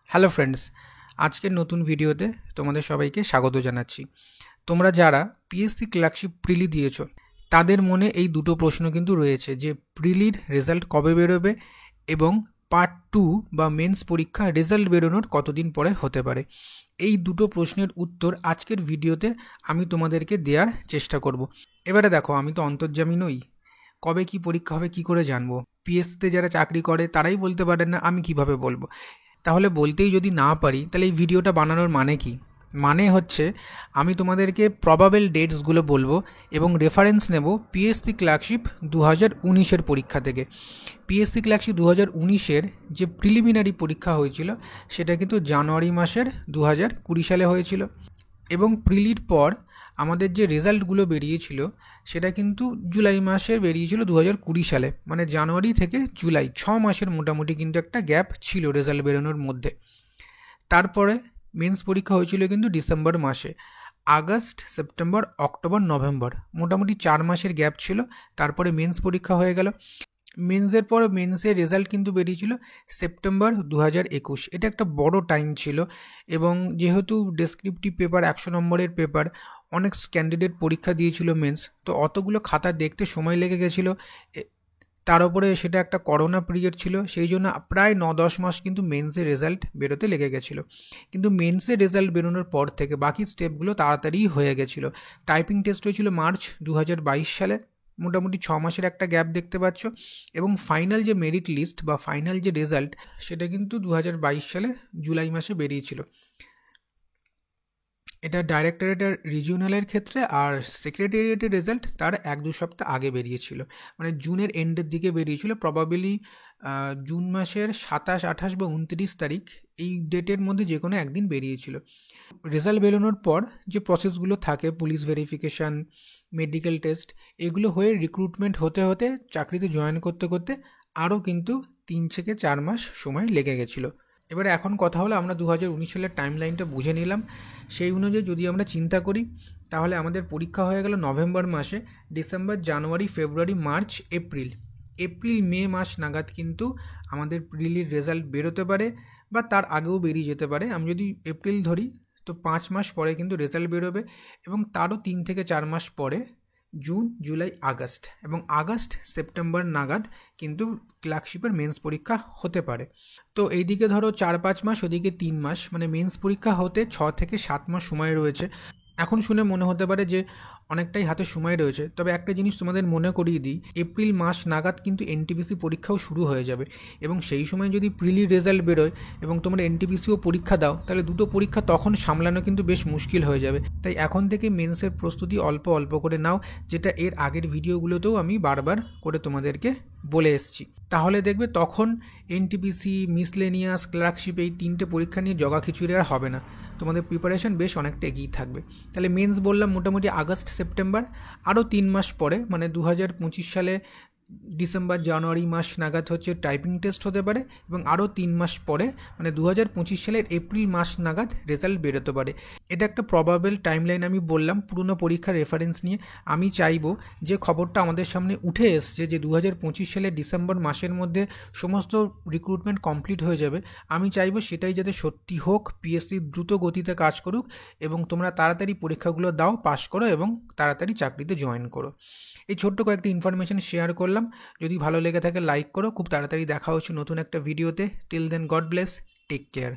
Hello friends, আজকের নতুন ভিডিওতে তোমাদের সবাইকে স্বাগত জানাচ্ছি। তোমরা যারা পিএসসি ক্লার্কশিপ প্রিলি দিয়েছো তাদের মনে এই দুটো প্রশ্ন কিন্তু রয়েছে যে প্রিলির রেজাল্ট কবে বেরোবে এবং পার্ট 2 বা মেন্স পরীক্ষা রেজাল্ট বেরোনোর কতদিন পরে হতে পারে। এই দুটো প্রশ্নের উত্তর আজকের ভিডিওতে আমি তোমাদেরকে দেওয়ার চেষ্টা করব। এবারে দেখো, আমি তো অন্তর্যামী নই, কবে কি পরীক্ষা হবে কি করে জানবো? পিএসসিতে যারা চাকরি করে তারাই বলতে পারেন না, আমি কিভাবে বলবো? তাহলে বলতেই যদি না পারি তাহলে এই ভিডিওটা বানানোর মানে কি? মানে হচ্ছে আমি তোমাদেরকে প্রবাবেল ডেটসগুলো বলবো এবং রেফারেন্স নেব পিএসসি ক্লার্কশিপ 2019-এর পরীক্ষা থেকে। পিএসসি ক্লার্কশিপ 2019-এর যে প্রিলিমিনারি পরীক্ষা হয়েছিল সেটা কিন্তু জানুয়ারি মাসের 2020 সালে হয়েছিল এবং প্রিলির পর আমাদের যে রেজাল্টগুলো বেরিয়েছিল সেটা কিন্তু জুলাই মাসে বেরিয়েছিল 2020 সালে। মানে জানুয়ারি থেকে জুলাই 6 মাসের মোটামুটি কিন্তু একটা গ্যাপ ছিল রেজাল্ট বেরোনোর মধ্যে। তারপরে মেন্স পরীক্ষা হয়েছিল কিন্তু ডিসেম্বর মাসে। আগস্ট, সেপ্টেম্বর, অক্টোবর, নভেম্বর মোটামুটি 4 মাসের গ্যাপ ছিল। তারপরে মেন্স পরীক্ষা হয়ে গেল। মেন্সের পর মেন্সের রেজাল্ট কিন্তু বেরিয়েছিল সেপ্টেম্বর 2021। এটা একটা বড় টাইম ছিল এবং যেহেতু ডেসক্রিপটিভ পেপার 100 নম্বরের পেপার, অনেক ক্যান্ডিডেট পরীক্ষা দিয়েছিল মেন্স, তো অতগুলো খাতা দেখতে সময় লেগে গেছিলো। তার উপরে সেটা একটা করোনা পিরিয়ড ছিল, সেই জন্য প্রায় 9-10 মাস কিন্তু মেন্সের রেজাল্ট বেরোতে লেগে গেছিলো। কিন্তু মেন্সের রেজাল্ট বেরোনোর পর থেকে বাকি স্টেপগুলো তাড়াতাড়ি হয়ে গেছিলো। টাইপিং টেস্ট হয়েছিল মার্চ 2022 সালে, মোটামুটি 6 মাসের একটা গ্যাপ দেখতে পাচ্ছ। এবং ফাইনাল যে মেরিট লিস্ট বা ফাইনাল যে রেজাল্ট সেটা কিন্তু 2022 সালের জুলাই মাসে বেরিয়েছিল। এটা ডাইরেক্টরেট আর রিজিওনালের ক্ষেত্রে, আর সেক্রেটারিয়েটের রেজাল্ট তার 1-2 সপ্তাহ আগে বেরিয়েছিল, মানে জুনের এন্ডের দিকে বেরিয়েছিল। প্রবাবলি জুন মাসের 27, 28 বা 29 তারিখ এই ডেটের মধ্যে যে কোনো একদিন বেরিয়েছিল। রেজাল্ট বেরোনোর পর যে প্রসেসগুলো থাকে, পুলিশ ভেরিফিকেশান, মেডিকেল টেস্ট, এগুলো হয়ে রিক্রুটমেন্ট হতে হতে চাকরিতে জয়েন করতে করতে আরও কিন্তু 3 থেকে 4 মাস সময় লেগে গেছিলো। এবারে এখন কথা হলো, আমরা 2019 সালের টাইম লাইনটা বুঝে নিলাম। সেই অনুযায়ী যদি আমরা চিন্তা করি তাহলে আমাদের পরীক্ষা হয়ে গেল নভেম্বর মাসে। ডিসেম্বর, জানুয়ারি, ফেব্রুয়ারি, মার্চ, এপ্রিল, মে মাস নাগাদ কিন্তু আমাদের প্রিলির রেজাল্ট বেরোতে পারে বা তার আগেও বেরিয়ে যেতে পারে। আমি যদি এপ্রিল ধরি তো 5 মাস পরে কিন্তু রেজাল্ট বেরোবে এবং তারও 3 থেকে 4 মাস পরে জুন, জুলাই, আগস্ট এবং আগস্ট সেপ্টেম্বর নাগাদ কিন্তু ক্লার্কশিপের মেন্স পরীক্ষা হতে পারে। তো এইদিকে ধরো 4-5 মাস, ওদিকে 3 মাস, মানে মেন্স পরীক্ষা হতে 6 থেকে 7 মাস সময় রয়েছে। এখন শুনে মনে হতে পারে যে অনেকটাই হাতে সময় রয়েছে, তবে একটা জিনিস তোমাদের মনে করিয়ে দিই, এপ্রিল মাস নাগাদ কিন্তু এনটিপিসি পরীক্ষাও শুরু হয়ে যাবে এবং সেই সময় যদি প্রিলি রেজাল্ট বেরোয় এবং তোমরা এনটিপিসিও পরীক্ষা দাও তাহলে দুটো পরীক্ষা তখন সামলানো কিন্তু বেশ মুশকিল হয়ে যাবে। তাই এখন থেকে মেন্সের প্রস্তুতি অল্প অল্প করে নাও, যেটা এর আগের ভিডিওগুলোতেও আমি বারবার করে তোমাদেরকে বলে এসেছি। তাহলে দেখবে তখন এনটিপিসি, মিসলেনিয়াস, ক্লার্কশিপ এই 3টে পরীক্ষা নিয়ে জগা খিচুড়ি আর হবে না। তোমাদের প্রিপারেশন বেশ অনেকটা এগিয়ে থাকবে। তাহলে মেন্স বললাম মোটামুটি আগস্ট, সেপ্টেম্বর, আরও 3 মাস পরে মানে 2025 সালে ডিসেম্বর, জানুয়ারি মাস নাগাদ হচ্ছে টাইপিং টেস্ট হতে পারে এবং আরও 3 মাস পরে মানে 2025 সালের এপ্রিল মাস নাগাদ রেজাল্ট বেরোতে পারে। এটা একটা প্রবাবেল টাইমলাইন আমি বললাম পুরনো পরীক্ষার রেফারেন্স নিয়ে। আমি চাইবো যে খবরটা আমাদের সামনে উঠে এসছে যে 2025 সালের ডিসেম্বর মাসের মধ্যে সমস্ত রিক্রুটমেন্ট কমপ্লিট হয়ে যাবে, আমি চাইবো সেটাই যাতে সত্যি হোক, পিএসসি দ্রুত গতিতে কাজ করুক এবং তোমরা তাড়াতাড়ি পরীক্ষাগুলো দাও, পাস করো এবং তাড়াতাড়ি চাকরিতে জয়েন করো। এই ছোট্ট কয়েকটি ইনফরমেশন শেয়ার করলাম। যদি ভালো লেগে থাকে লাইক করো। খুব তাড়াতাড়ি দেখা হচ্ছে নতুন একটা ভিডিওতে। Till then, God bless, take care.